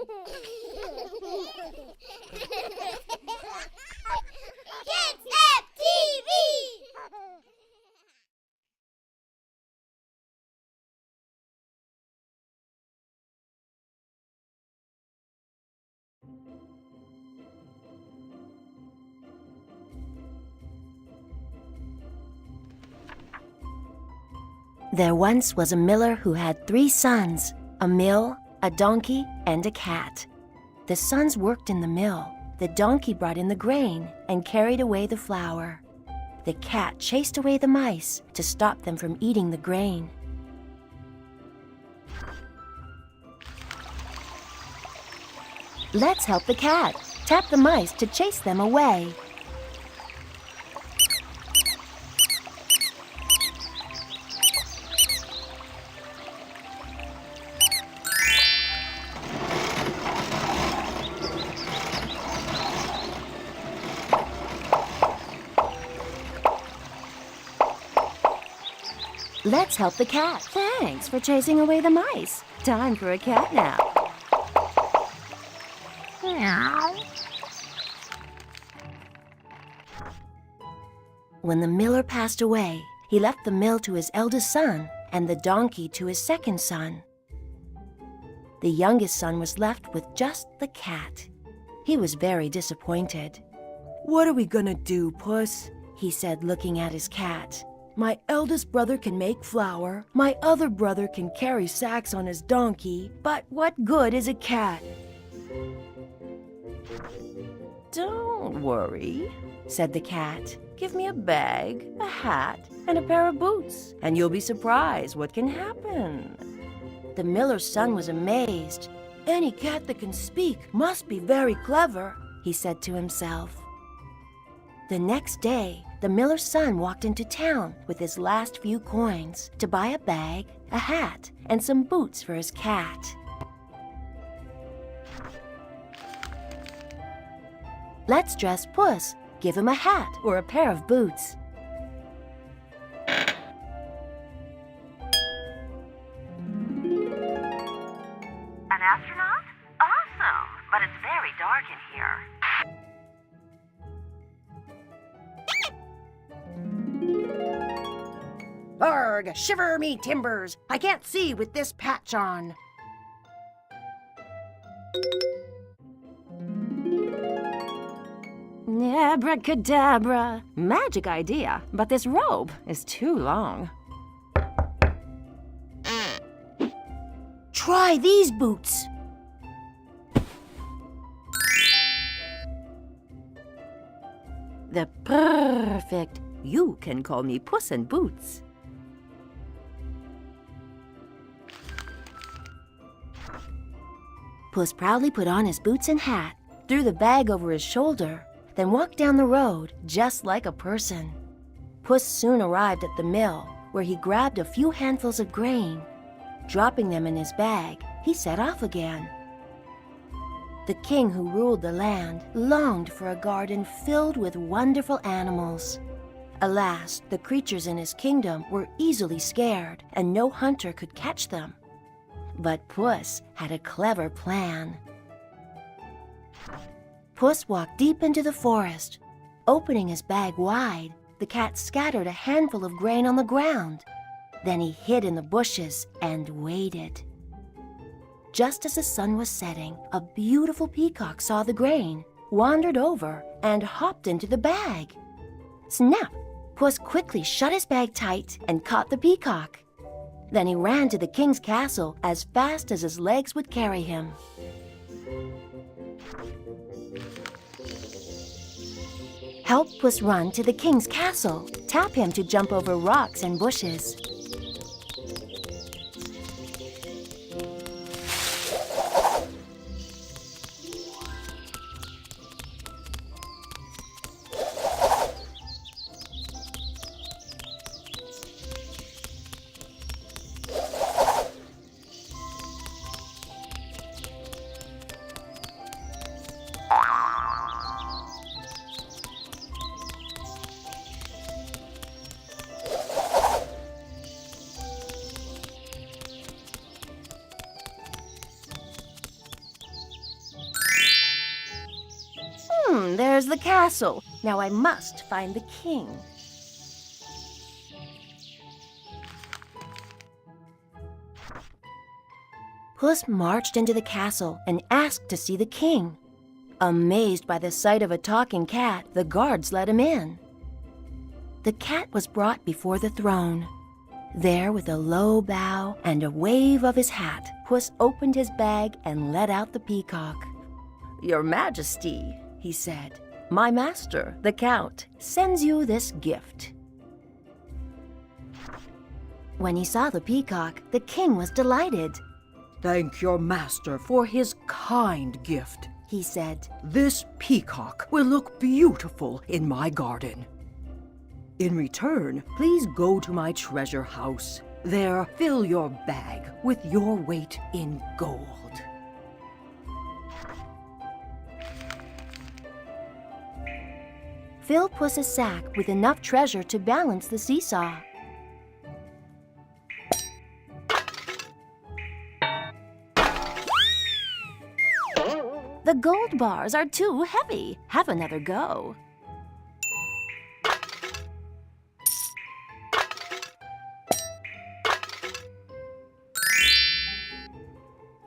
TV! There once was a miller who had 3 sons, a mill, a donkey, and a cat. The sons worked in the mill. The donkey brought in the grain and carried away the flour. The cat chased away the mice to stop them from eating the grain. Let's help the cat. Tap the mice to chase them away. Let's help the cat. Thanks for chasing away the mice. Time for a cat nap. Meow. When the miller passed away, he left the mill to his eldest son and the donkey to his second son. The youngest son was left with just the cat. He was very disappointed. "What are we gonna do, Puss?" he said, looking at his cat. "My eldest brother can make flour. My other brother can carry sacks on his donkey. But what good is a cat?" "Don't worry," said the cat. "Give me a bag, a hat, and a pair of boots, and you'll be surprised what can happen." The miller's son was amazed. "Any cat that can speak must be very clever," he said to himself. The next day, the miller's son walked into town with his last few coins to buy a bag, a hat, and some boots for his cat. Let's dress Puss. Give him a hat or a pair of boots. An astronaut? Awesome! But it's very dark in here. Arg! Shiver me timbers! I can't see with this patch on. Abracadabra. Magic idea, but this robe is too long. Try these boots. The perfect. You can call me Puss in Boots. Puss proudly put on his boots and hat, threw the bag over his shoulder, then walked down the road just like a person. Puss soon arrived at the mill, where he grabbed a few handfuls of grain. Dropping them in his bag, he set off again. The king who ruled the land longed for a garden filled with wonderful animals. Alas, the creatures in his kingdom were easily scared, and no hunter could catch them. But Puss had a clever plan. Puss walked deep into the forest. Opening his bag wide, the cat scattered a handful of grain on the ground. Then he hid in the bushes and waited. Just as the sun was setting, a beautiful peacock saw the grain, wandered over, and hopped into the bag. Snap! Puss quickly shut his bag tight and caught the peacock. Then he ran to the king's castle as fast as his legs would carry him. Help Puss run to the king's castle. Tap him to jump over rocks and bushes. There's the castle. Now I must find the king. Puss marched into the castle and asked to see the king. Amazed by the sight of a talking cat, the guards let him in. The cat was brought before the throne. There, with a low bow and a wave of his hat, Puss opened his bag and let out the peacock. "Your Majesty," he said, "my master, the Count, sends you this gift." When he saw the peacock, the king was delighted. "Thank your master for his kind gift," He said. "This peacock will look beautiful in my garden. In return, please go to my treasure house. There, fill your bag with your weight in gold." Fill Puss's sack with enough treasure to balance the seesaw. The gold bars are too heavy. Have another go.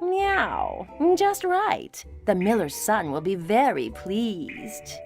Meow, just right. The miller's son will be very pleased.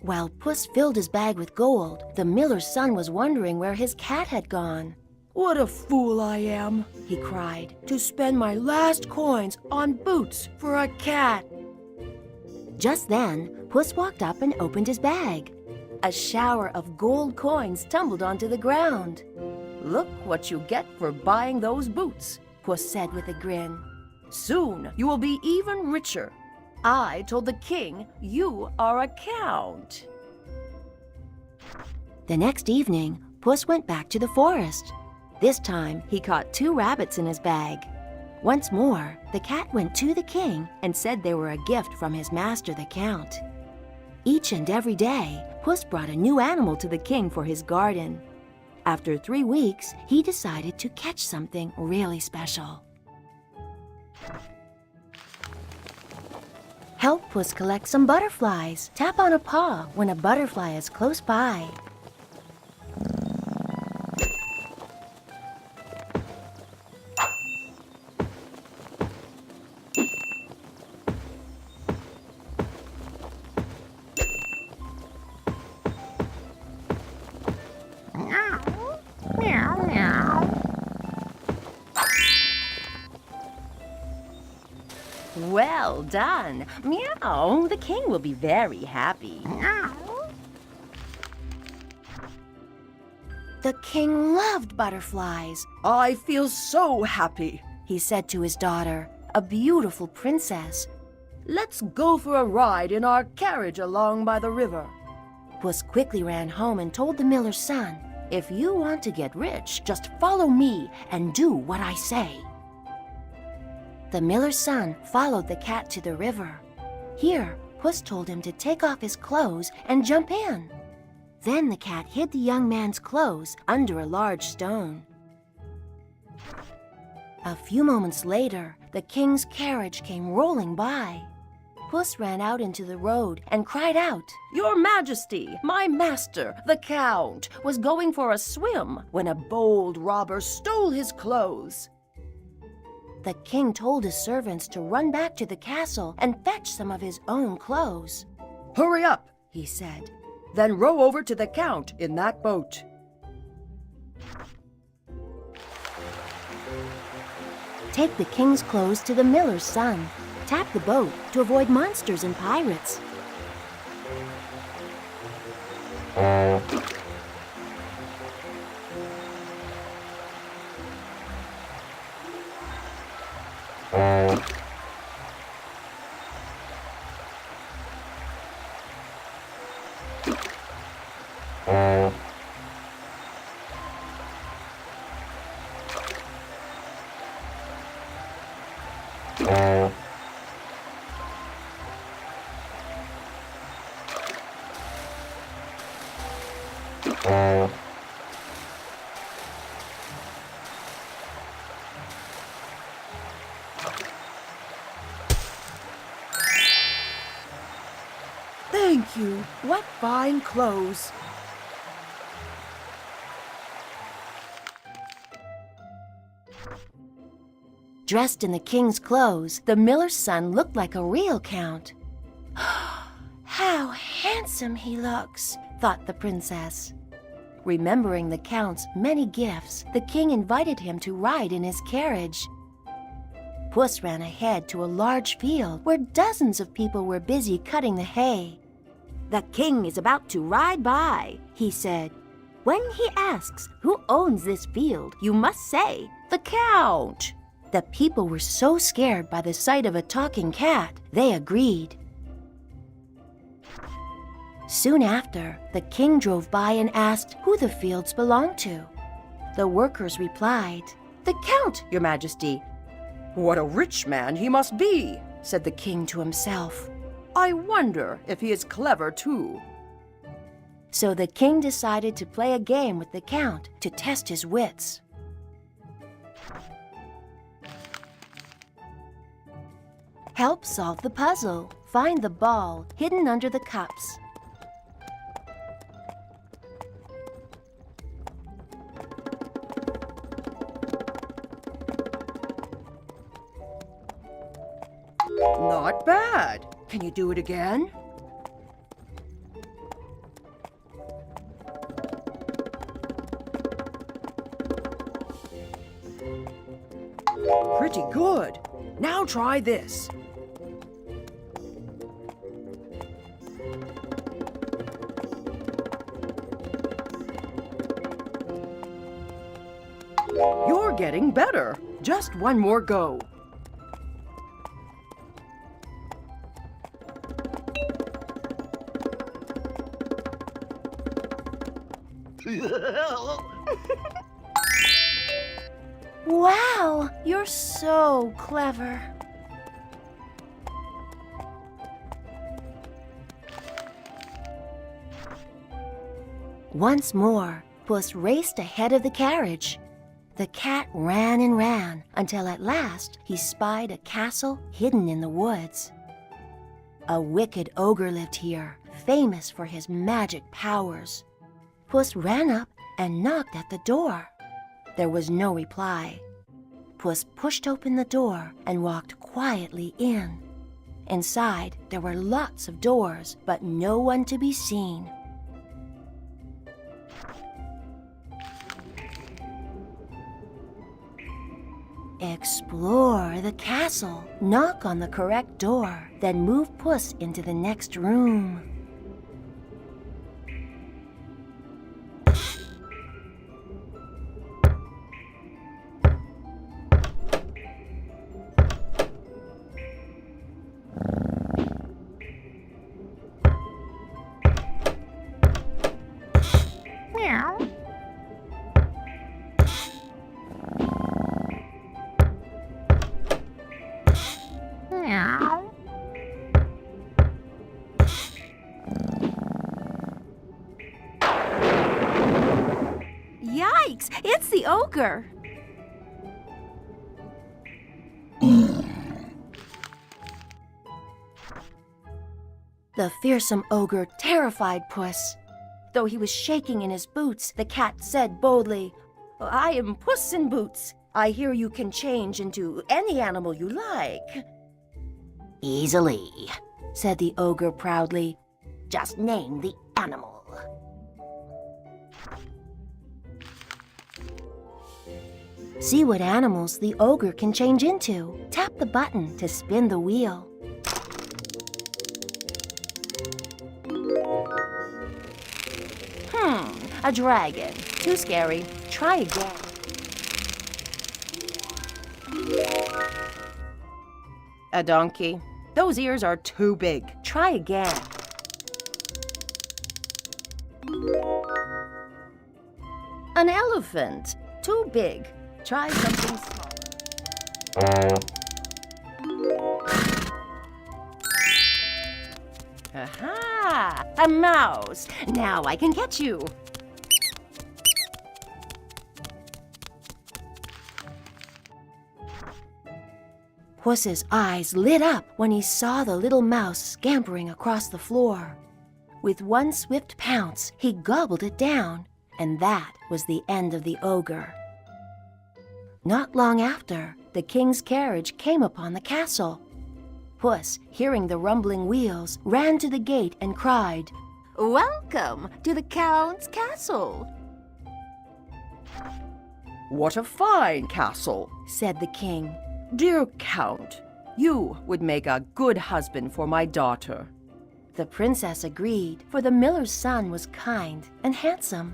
While Puss filled his bag with gold, the miller's son was wondering where his cat had gone. "What a fool I am," He cried. "to spend my last coins on boots for a cat." Just then, Puss walked up and opened his bag. A shower of gold coins tumbled onto the ground. "Look what you get for buying those boots," Puss said with a grin. "Soon you will be even richer. I told the king you are a count." The next evening, Puss went back to the forest. This time, he caught 2 rabbits in his bag. Once more, the cat went to the king and said they were a gift from his master, the count. Each and every day, Puss brought a new animal to the king for his garden. After 3 weeks, he decided to catch something really special. Help Puss collect some butterflies. Tap on a paw when a butterfly is close by. Well done. Meow. The king will be very happy. The king loved butterflies. "I feel so happy," He said to his daughter, a beautiful princess. "Let's go for a ride in our carriage along by the river." Puss quickly ran home and told the miller's son, "If you want to get rich, just follow me and do what I say." The miller's son followed the cat to the river. Here, Puss told him to take off his clothes and jump in. Then the cat hid the young man's clothes under a large stone. A few moments later, the king's carriage came rolling by. Puss ran out into the road and cried out, "Your Majesty, my master, the Count, was going for a swim when a bold robber stole his clothes." The king told his servants to run back to the castle and fetch some of his own clothes. "Hurry up," He said. "then row over to the Count in that boat." Take the king's clothes to the miller's son. Tap the boat to avoid monsters and pirates. you. What fine clothes. Dressed in the king's clothes, the miller's son looked like a real count. How handsome he looks, thought the princess. Remembering the count's many gifts, the king invited him to ride in his carriage. Puss ran ahead to a large field where dozens of people were busy cutting the hay. "The king is about to ride by," he said. "When he asks who owns this field, you must say, 'The Count.'" The people were so scared by the sight of a talking cat, they agreed. Soon after, the king drove by and asked who the fields belonged to. The workers replied, "The Count, Your Majesty." "What a rich man he must be," said the king to himself. "I wonder if he is clever too." So the king decided to play a game with the count to test his wits. Help solve the puzzle. Find the ball hidden under the cups. Not bad. Can you do it again? Pretty good. Now try this. You're getting better. Just one more go. Wow, you're so clever. Once more, Puss raced ahead of the carriage. The cat ran and ran until at last he spied a castle hidden in the woods. A wicked ogre lived here, famous for his magic powers. Puss ran up and knocked at the door. There was no reply. Puss pushed open the door and walked quietly in. Inside, there were lots of doors, but no one to be seen. Explore the castle. Knock on the correct door, then move Puss into the next room. Meow. Meow. Yikes! It's the ogre! The fearsome ogre terrified Puss. Though he was shaking in his boots, the cat said boldly, "I am Puss in Boots. I hear you can change into any animal you like." "Easily," said the ogre proudly. "Just name the animal." See what animals the ogre can change into. Tap the button to spin the wheel. A dragon. Too scary. Try again. A donkey. Those ears are too big. Try again. An elephant. Too big. Try something smaller. Aha! A mouse. Now I can catch you. Puss's eyes lit up when he saw the little mouse scampering across the floor. With one swift pounce, he gobbled it down, and that was the end of the ogre. Not long after, the king's carriage came upon the castle. Puss, hearing the rumbling wheels, ran to the gate and cried, "Welcome to the Count's castle," What a fine castle, said the king. dear Count. You would make a good husband for my daughter. The princess agreed, for the miller's son was kind and handsome.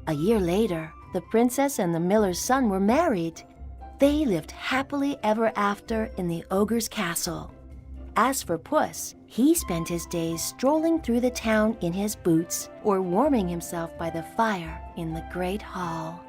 A year later, the princess and the miller's son were married. They lived happily ever after in the ogre's castle. As for Puss, he spent his days strolling through the town in his boots or warming himself by the fire in the great hall.